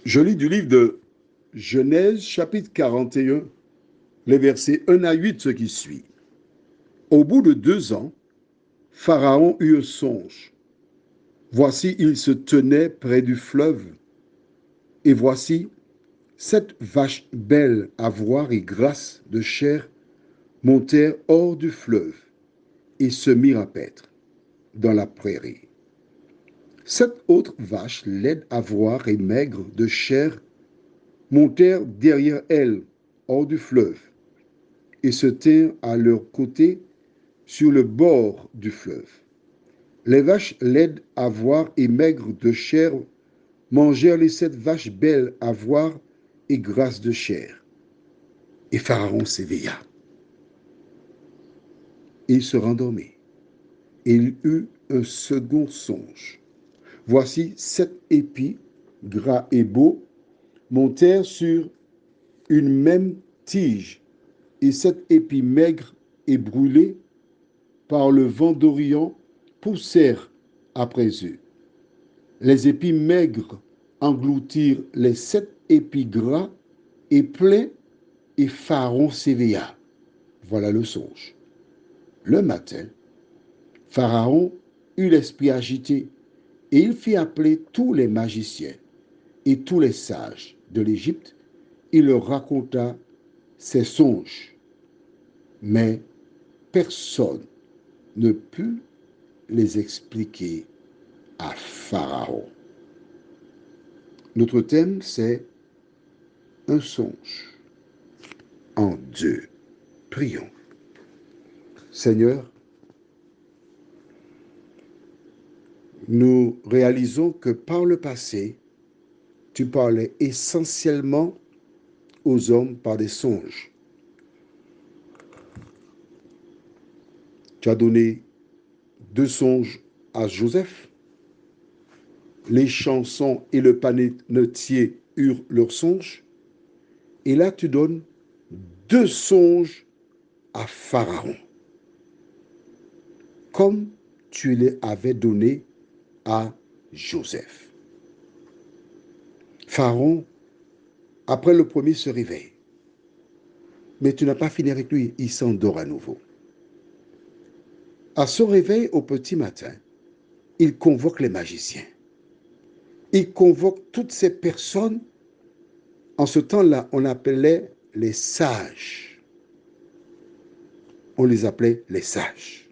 Je lis du livre de Genèse, chapitre 41, les versets 1 à 8, ce qui suit. Au bout de 2 ans, Pharaon eut un songe. Voici, il se tenait près du fleuve, et voici, 7 vaches belles à voir et grasses de chair montèrent hors du fleuve et se mirent à paître dans la prairie. 7 autres vaches laides à voir et maigres de chair montèrent derrière elles hors du fleuve et se tinrent à leur côté sur le bord du fleuve. Les vaches laides à voir et maigres de chair mangèrent les 7 vaches belles à voir et grasses de chair. Et Pharaon s'éveilla. Et il se rendormit. Et il eut un second songe. Voici 7 épis, gras et beaux, montèrent sur une même tige, et 7 épis maigres et brûlés par le vent d'Orient poussèrent après eux. Les épis maigres engloutirent les 7 épis gras et pleins, et Pharaon s'éveilla. Voilà le songe. Le matin, Pharaon eut l'esprit agité, et il fit appeler tous les magiciens et tous les sages de l'Égypte. Il leur raconta ses songes, mais personne ne put les expliquer à Pharaon. Notre thème, c'est un songe en deux. Prions. Seigneur, nous réalisons que par le passé, tu parlais essentiellement aux hommes par des songes. Tu as donné 2 songes à Joseph. Les chansons et le panetier eurent leurs songes. Et là, tu donnes 2 songes à Pharaon, comme tu les avais donnés à Joseph. Pharaon, après le premier, se réveille. Mais tu n'as pas fini avec lui, il s'endort à nouveau. À son réveil au petit matin, il convoque les magiciens. Il convoque toutes ces personnes. En ce temps-là, on appelait les sages. On les appelait les sages.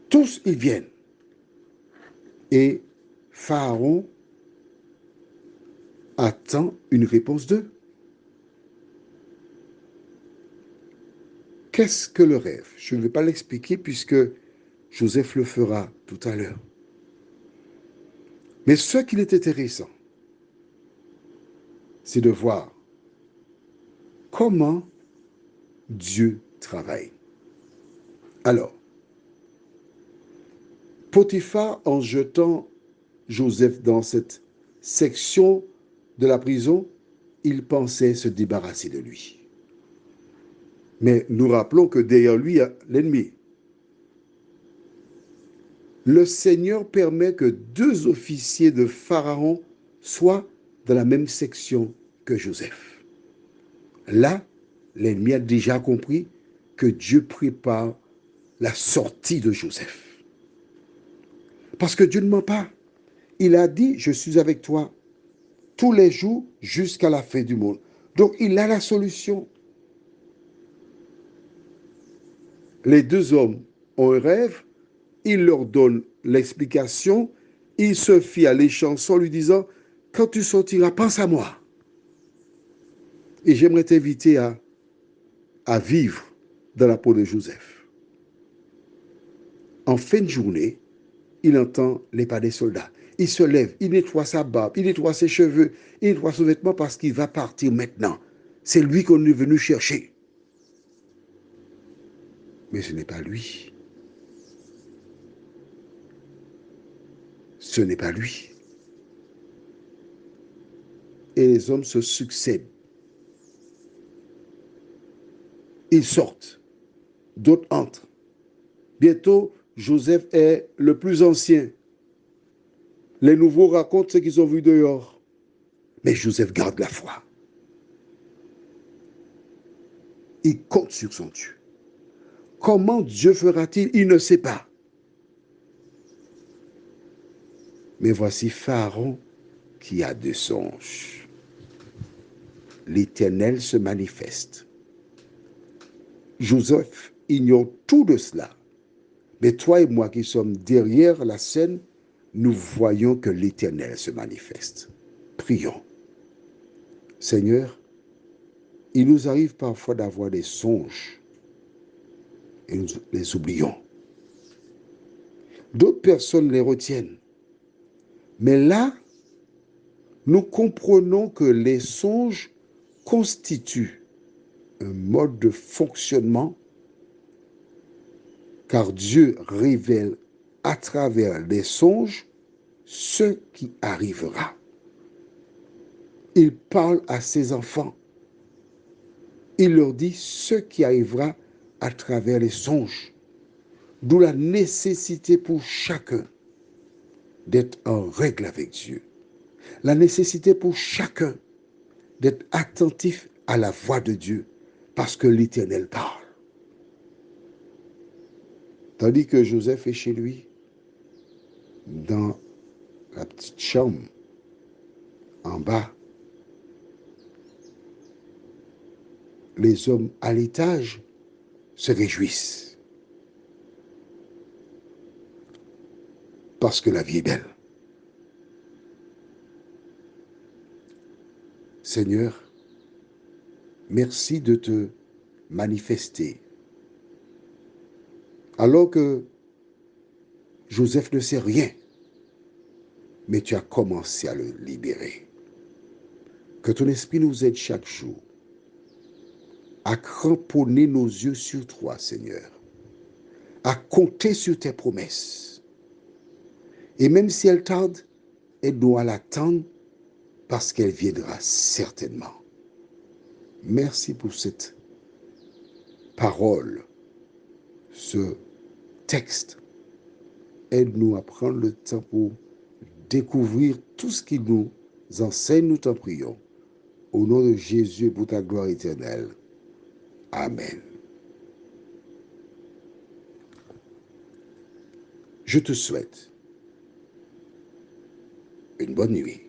Tous, ils viennent. Et Pharaon attend une réponse d'eux. Qu'est-ce que le rêve? Je ne vais pas l'expliquer puisque Joseph le fera tout à l'heure. Mais ce qui est intéressant, c'est de voir comment Dieu travaille. Alors, Potiphar, en jetant Joseph dans cette section de la prison, il pensait se débarrasser de lui. Mais nous rappelons que derrière lui, il y a l'ennemi. Le Seigneur permet que 2 officiers de Pharaon soient dans la même section que Joseph. Là, l'ennemi a déjà compris que Dieu prépare la sortie de Joseph. Parce que Dieu ne ment pas. Il a dit, je suis avec toi tous les jours jusqu'à la fin du monde. Donc, il a la solution. Les 2 hommes ont un rêve, il leur donne l'explication, il se fie à les chansons lui disant, quand tu sortiras, pense à moi. Et j'aimerais t'inviter à vivre dans la peau de Joseph. En fin de journée, il entend les pas des soldats. Il se lève, il nettoie sa barbe, il nettoie ses cheveux, il nettoie son vêtement parce qu'il va partir maintenant. C'est lui qu'on est venu chercher. Mais ce n'est pas lui. Ce n'est pas lui. Et les hommes se succèdent. Ils sortent. D'autres entrent. Bientôt, Joseph est le plus ancien. Les nouveaux racontent ce qu'ils ont vu dehors. Mais Joseph garde la foi. Il compte sur son Dieu. Comment Dieu fera-t-il? Il ne sait pas. Mais voici Pharaon qui a des songes. L'Éternel se manifeste. Joseph ignore tout de cela. Mais toi et moi qui sommes derrière la scène, nous voyons que l'Éternel se manifeste. Prions. Seigneur, il nous arrive parfois d'avoir des songes et nous les oublions. D'autres personnes les retiennent. Mais là, nous comprenons que les songes constituent un mode de fonctionnement car Dieu révèle à travers les songes ce qui arrivera. Il parle à ses enfants. Il leur dit ce qui arrivera à travers les songes. D'où la nécessité pour chacun d'être en règle avec Dieu. La nécessité pour chacun d'être attentif à la voix de Dieu parce que l'Éternel parle. Tandis que Joseph est chez lui, dans la petite chambre, en bas, les hommes à l'étage se réjouissent parce que la vie est belle. Seigneur, merci de te manifester. Alors que Joseph ne sait rien, mais tu as commencé à le libérer. Que ton esprit nous aide chaque jour à cramponner nos yeux sur toi, Seigneur, à compter sur tes promesses. Et même si elles tardent, aide-nous à l'attendre parce qu'elle viendra certainement. Merci pour cette parole, ce texte. Aide-nous à prendre le temps pour découvrir tout ce qu'il nous enseigne, nous t'en prions. Au nom de Jésus et pour ta gloire éternelle. Amen. Je te souhaite une bonne nuit.